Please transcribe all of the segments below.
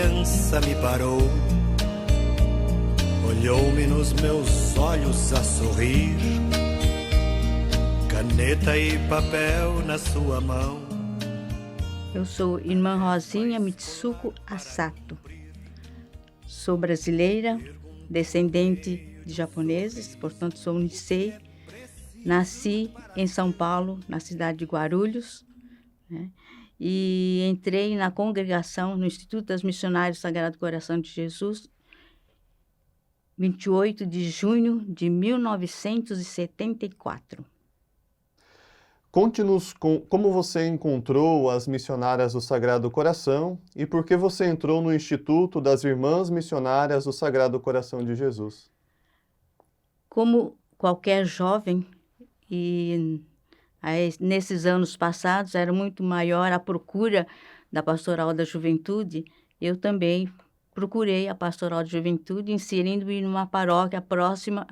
criança me parou, olhou-me nos meus olhos a sorrir, caneta e papel na sua mão. Eu sou irmã Rosinha Mitsuko Asato. Sou brasileira, descendente de japoneses, portanto sou Nisei. Nasci em São Paulo, na cidade de Guarulhos, né? E entrei na congregação, no Instituto das Missionárias do Sagrado Coração de Jesus, 28 de junho de 1974. Conte-nos como você encontrou as missionárias do Sagrado Coração e por que você entrou no Instituto das Irmãs Missionárias do Sagrado Coração de Jesus. Como qualquer jovem, e aí, nesses anos passados era muito maior a procura da Pastoral da Juventude, eu também procurei a Pastoral de Juventude, inserindo-me numa paróquia próxima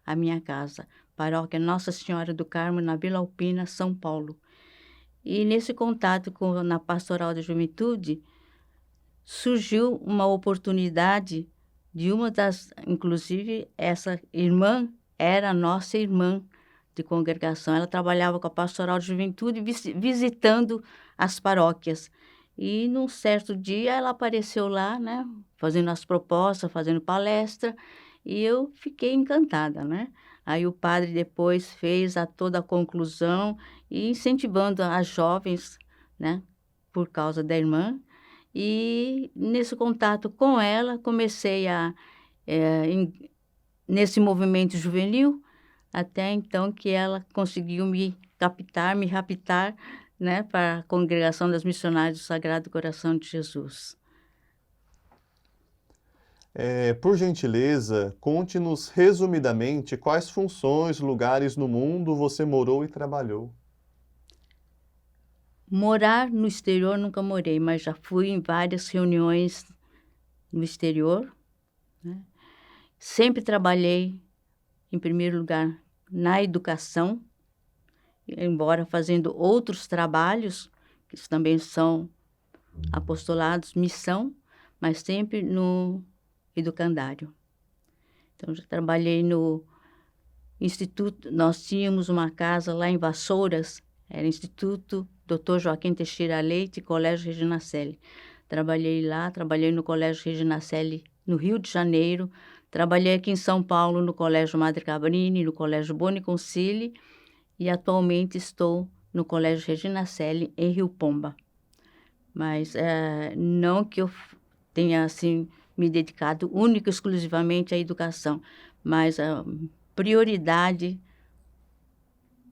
à minha casa, paróquia Nossa Senhora do Carmo, na Vila Alpina, São Paulo. E nesse contato na Pastoral da Juventude, surgiu uma oportunidade de uma das, inclusive, essa irmã era a nossa irmã de congregação. Ela trabalhava com a Pastoral de Juventude, visitando as paróquias. E, num certo dia, ela apareceu lá, né, fazendo as propostas, fazendo palestra, e eu fiquei encantada, né? Aí o padre depois fez toda a conclusão e incentivando as jovens, né, por causa da irmã. E, nesse contato com ela, comecei nesse movimento juvenil, até então que ela conseguiu me raptar, né, para a Congregação das Missionárias do Sagrado Coração de Jesus. Por gentileza, conte-nos resumidamente quais funções, lugares no mundo você morou e trabalhou. Morar no exterior nunca morei, mas já fui em várias reuniões no exterior, né? Sempre trabalhei, em primeiro lugar, na educação, embora fazendo outros trabalhos, que também são apostolados, missão, mas sempre no educandário. Então, já trabalhei no Instituto, nós tínhamos uma casa lá em Vassouras, era Instituto Dr. Joaquim Teixeira Leite, Colégio Regina Coeli. Trabalhei lá, trabalhei no Colégio Regina Coeli, no Rio de Janeiro, trabalhei aqui em São Paulo, no Colégio Madre Cabrini, no Colégio Boni Concili, e atualmente estou no Colégio Regina Coeli, em Rio Pomba. Mas não que eu tenha, assim, me dedicado única e exclusivamente à educação, mas a prioridade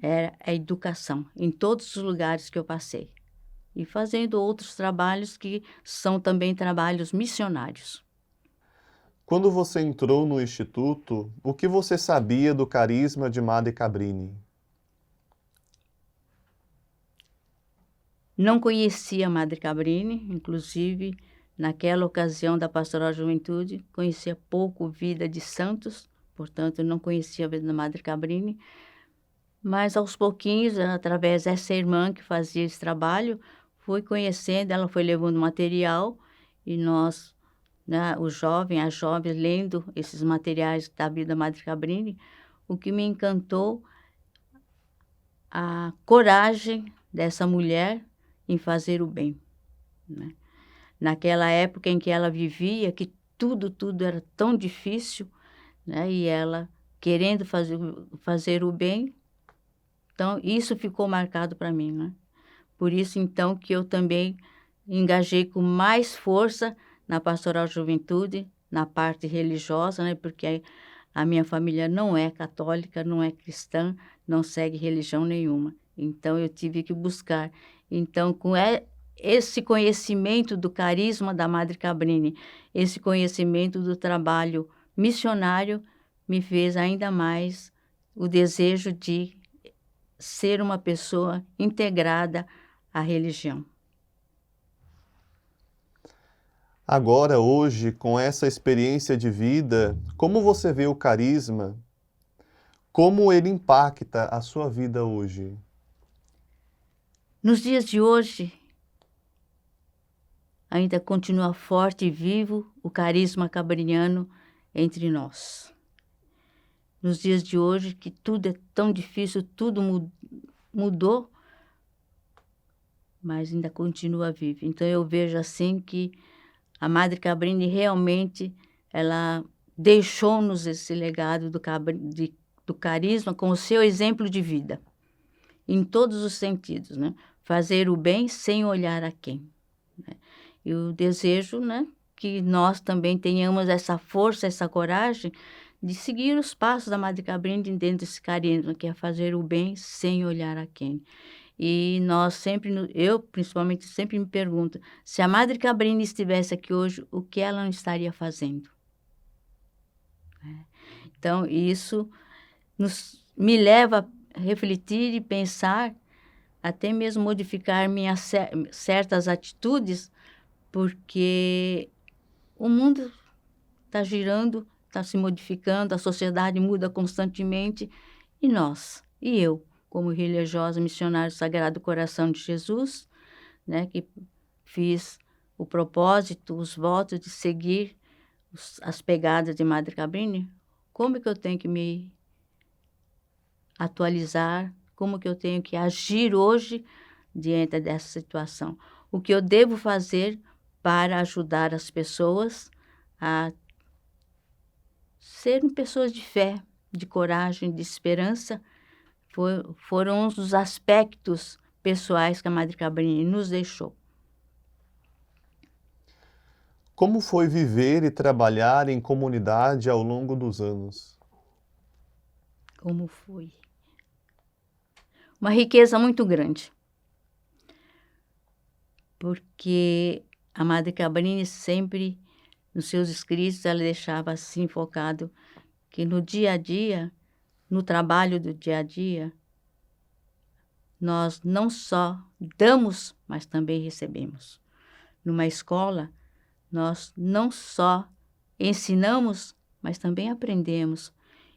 era a educação, em todos os lugares que eu passei. E fazendo outros trabalhos que são também trabalhos missionários. Quando você entrou no Instituto, o que você sabia do carisma de Madre Cabrini? Não conhecia a Madre Cabrini, inclusive, naquela ocasião da Pastoral da Juventude, conhecia pouco Vida de Santos, portanto, não conhecia a vida da Madre Cabrini, mas aos pouquinhos, através dessa irmã que fazia esse trabalho, fui conhecendo, ela foi levando material, e nós, né, as jovens, lendo esses materiais da vida da Madre Cabrini, o que me encantou, a coragem dessa mulher em fazer o bem, né? Naquela época em que ela vivia, que tudo era tão difícil, né? E ela querendo fazer o bem, então isso ficou marcado para mim, né? Por isso, então, que eu também engajei com mais força na Pastoral Juventude, na parte religiosa, né? Porque a minha família não é católica, não é cristã, não segue religião nenhuma. Então, eu tive que buscar. Então, com esse conhecimento do carisma da Madre Cabrini, esse conhecimento do trabalho missionário, me fez ainda mais o desejo de ser uma pessoa integrada à religião. Agora, hoje, com essa experiência de vida, como você vê o carisma? Como ele impacta a sua vida hoje? Nos dias de hoje, ainda continua forte e vivo o carisma cabriniano entre nós. Nos dias de hoje, que tudo é tão difícil, tudo mudou, mas ainda continua vivo. Então, eu vejo assim que a Madre Cabrini realmente, ela deixou-nos esse legado do carisma com o seu exemplo de vida, em todos os sentidos, né? Fazer o bem sem olhar a quem. Né? E o desejo, né, que nós também tenhamos essa força, essa coragem de seguir os passos da Madre Cabrini dentro desse carisma, que é fazer o bem sem olhar a quem. E nós sempre, eu principalmente, sempre me pergunto, se a Madre Cabrini estivesse aqui hoje, o que ela não estaria fazendo? Então, isso me leva a refletir e pensar, até mesmo modificar minhas certas atitudes, porque o mundo está girando, está se modificando, a sociedade muda constantemente, e nós, e eu, como religiosa missionária do Sagrado Coração de Jesus, né, que fiz o propósito, os votos de seguir as pegadas de Madre Cabrini, como que eu tenho que me atualizar, como que eu tenho que agir hoje diante dessa situação? O que eu devo fazer para ajudar as pessoas a serem pessoas de fé, de coragem, de esperança, foram uns dos aspectos pessoais que a Madre Cabrini nos deixou. Como foi viver e trabalhar em comunidade ao longo dos anos? Como foi? Uma riqueza muito grande. Porque a Madre Cabrini sempre, nos seus escritos, ela deixava assim focado que no dia a dia, no trabalho do dia a dia, nós não só damos, mas também recebemos. Numa escola, nós não só ensinamos, mas também aprendemos.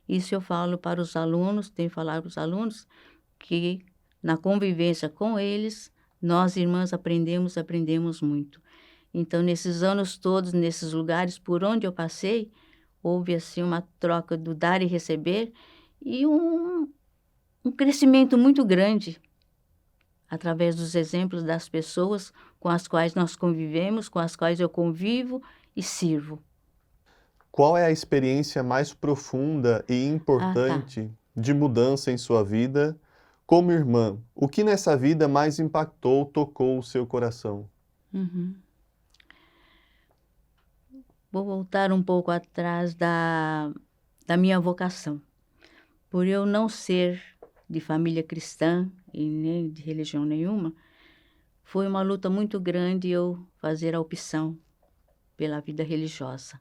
Isso eu falo para os alunos, tenho falado para os alunos, que na convivência com eles, nós, irmãs, aprendemos muito. Então, nesses anos todos, nesses lugares por onde eu passei, houve assim uma troca do dar e receber e um crescimento muito grande através dos exemplos das pessoas com as quais nós convivemos, com as quais eu convivo e sirvo. Qual é a experiência mais profunda e importante de mudança em sua vida como irmã? O que nessa vida mais impactou, tocou o seu coração? Uhum. Vou voltar um pouco atrás da minha vocação. Por eu não ser de família cristã e nem de religião nenhuma, foi uma luta muito grande eu fazer a opção pela vida religiosa,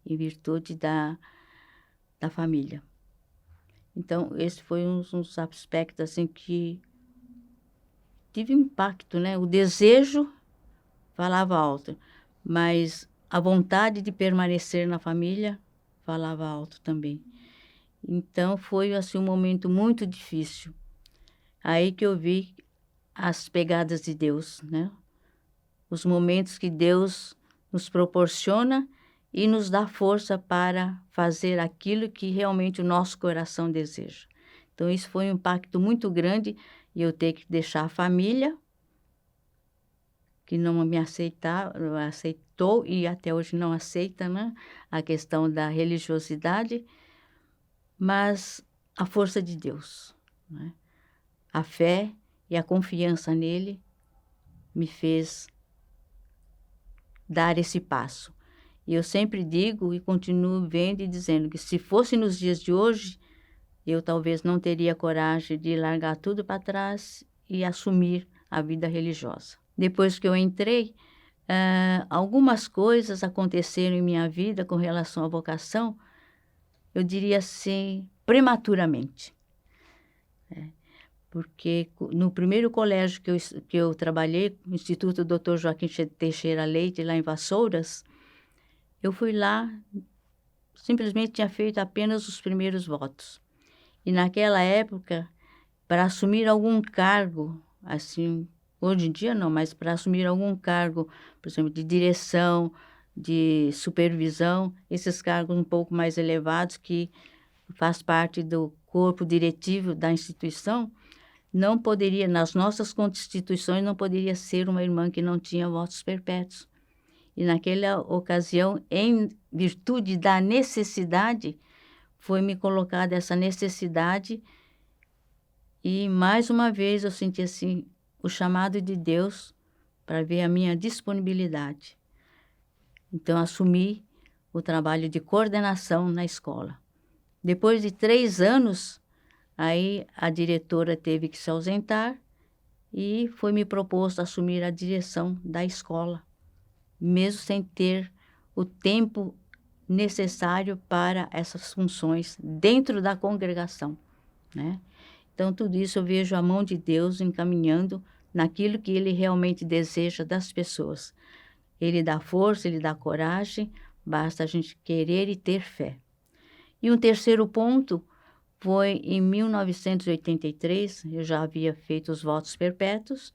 em virtude da família. Então, esse foi um dos aspectos assim que tive impacto, né? O desejo falava alto, mas a vontade de permanecer na família falava alto também. Então, foi assim um momento muito difícil. Aí que eu vi as pegadas de Deus, né? Os momentos que Deus nos proporciona e nos dá força para fazer aquilo que realmente o nosso coração deseja. Então, isso foi um impacto muito grande e eu ter que deixar a família, que não me aceitou e até hoje não aceita, né? A questão da religiosidade, mas a força de Deus, né? A fé e a confiança nele me fez dar esse passo. E eu sempre digo e continuo vendo e dizendo que se fosse nos dias de hoje, eu talvez não teria coragem de largar tudo para trás e assumir a vida religiosa. Depois que eu entrei, algumas coisas aconteceram em minha vida com relação à vocação, eu diria assim, prematuramente. Porque no primeiro colégio que eu trabalhei, o Instituto Dr. Joaquim Teixeira Leite, lá em Vassouras, eu fui lá, simplesmente tinha feito apenas os primeiros votos. E naquela época, para assumir algum cargo, assim, Hoje em dia não, mas para assumir algum cargo, por exemplo, de direção, de supervisão, esses cargos um pouco mais elevados que faz parte do corpo diretivo da instituição, não poderia, nas nossas constituições, não poderia ser uma irmã que não tinha votos perpétuos. E naquela ocasião, em virtude da necessidade, foi-me colocada essa necessidade e, mais uma vez, eu senti assim o chamado de Deus para ver a minha disponibilidade. Então, assumi o trabalho de coordenação na escola. Depois de 3 anos, aí a diretora teve que se ausentar e foi me proposto assumir a direção da escola, mesmo sem ter o tempo necessário para essas funções dentro da congregação, né? Então, tudo isso eu vejo a mão de Deus encaminhando naquilo que Ele realmente deseja das pessoas. Ele dá força, Ele dá coragem, basta a gente querer e ter fé. E um terceiro ponto foi em 1983, eu já havia feito os votos perpétuos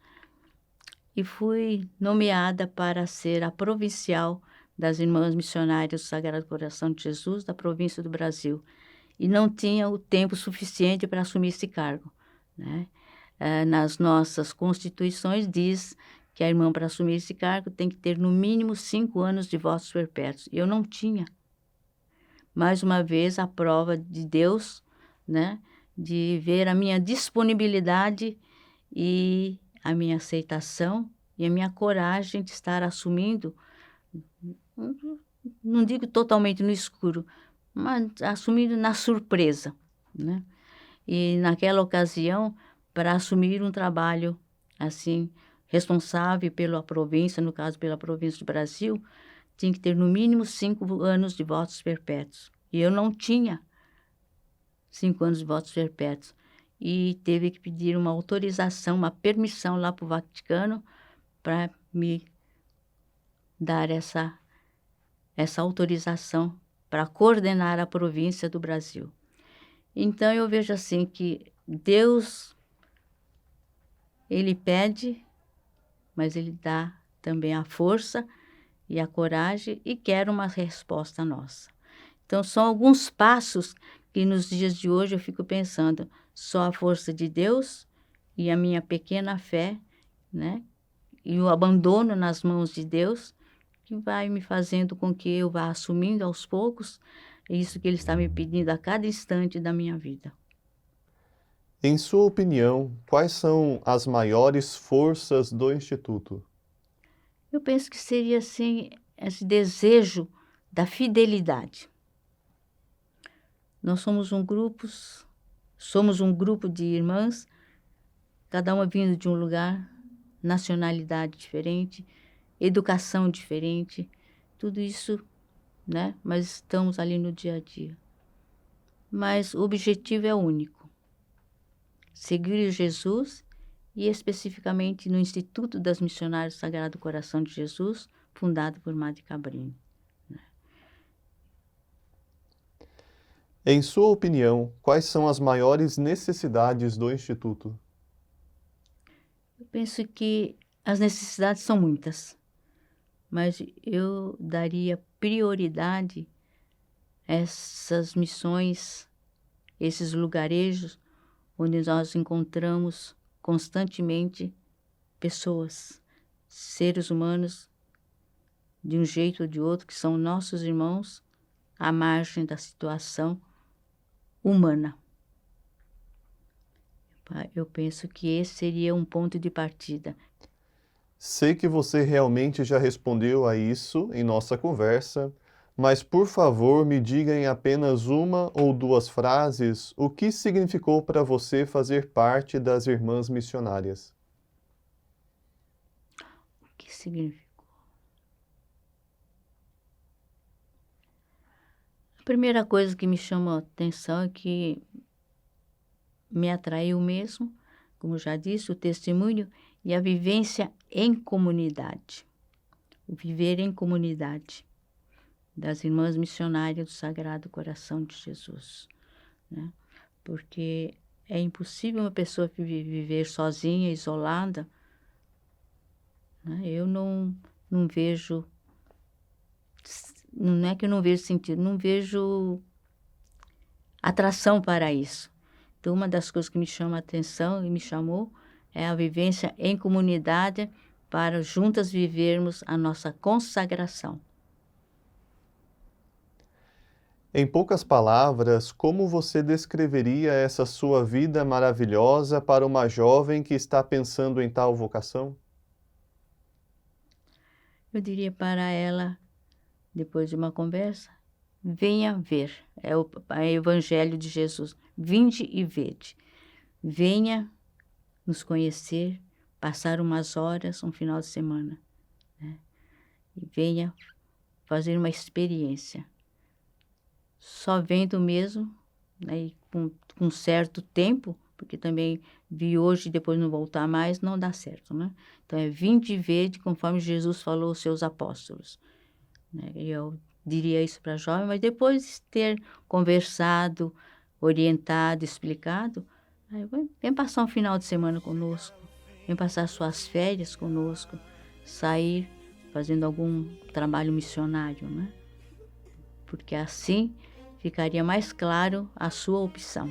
e fui nomeada para ser a provincial das Irmãs Missionárias do Sagrado Coração de Jesus da província do Brasil. E não tinha o tempo suficiente para assumir esse cargo, né? Nas nossas constituições diz que a irmã, para assumir esse cargo, tem que ter no mínimo 5 anos de votos perpétuos. Eu não tinha. Mais uma vez, a prova de Deus, né? De ver a minha disponibilidade e a minha aceitação e a minha coragem de estar assumindo, não digo totalmente no escuro, mas assumindo na surpresa, né? E naquela ocasião, para assumir um trabalho assim, responsável pela província, no caso pela província do Brasil, tinha que ter no mínimo 5 anos de votos perpétuos. E eu não tinha 5 anos de votos perpétuos. E teve que pedir uma autorização, uma permissão lá para o Vaticano para me dar essa autorização para coordenar a província do Brasil. Então, eu vejo assim que Deus, Ele pede, mas Ele dá também a força e a coragem e quer uma resposta nossa. Então, são alguns passos que nos dias de hoje eu fico pensando, só a força de Deus e a minha pequena fé, né? E o abandono nas mãos de Deus, que vai me fazendo com que eu vá assumindo aos poucos isso que Ele está me pedindo a cada instante da minha vida. Em sua opinião, quais são as maiores forças do Instituto? Eu penso que seria assim, esse desejo da fidelidade. Nós somos um grupo de irmãs, cada uma vindo de um lugar, nacionalidade diferente, educação diferente, tudo isso, né? Mas estamos ali no dia a dia. Mas o objetivo é único: seguir Jesus e especificamente no Instituto das Missionárias do Sagrado Coração de Jesus, fundado por Madre Cabrini. Em sua opinião, quais são as maiores necessidades do Instituto? Eu penso que as necessidades são muitas, mas eu daria prioridade a essas missões, esses lugarejos onde nós encontramos constantemente pessoas, seres humanos, de um jeito ou de outro, que são nossos irmãos, à margem da situação humana. Eu penso que esse seria um ponto de partida. Sei que você realmente já respondeu a isso em nossa conversa, mas por favor me diga em apenas 1 ou 2 frases o que significou para você fazer parte das Irmãs Missionárias. O que significou? A primeira coisa que me chamou a atenção é que me atraiu mesmo, como já disse, o testemunho e a vivência em comunidade. O viver em comunidade das Irmãs Missionárias do Sagrado Coração de Jesus, né? Porque é impossível uma pessoa viver sozinha, isolada, né? Eu não vejo, não é que eu não vejo sentido, não vejo atração para isso. Então, uma das coisas que me chama a atenção e me chamou é a vivência em comunidade para juntas vivermos a nossa consagração. Em poucas palavras, como você descreveria essa sua vida maravilhosa para uma jovem que está pensando em tal vocação? Eu diria para ela, depois de uma conversa, venha ver. É o Evangelho de Jesus. Vinde e vede. Venha nos conhecer, passar umas horas, um final de semana, né? E venha fazer uma experiência. Só vendo mesmo, né, e com certo tempo, porque também vi hoje e depois não voltar mais, não dá certo, né? Então é vinde e vede, conforme Jesus falou aos seus apóstolos, né? E eu diria isso para a jovem, mas depois de ter conversado, orientado, explicado, aí vem passar um final de semana conosco, vem passar suas férias conosco, sair fazendo algum trabalho missionário, né? Porque assim ficaria mais claro a sua opção.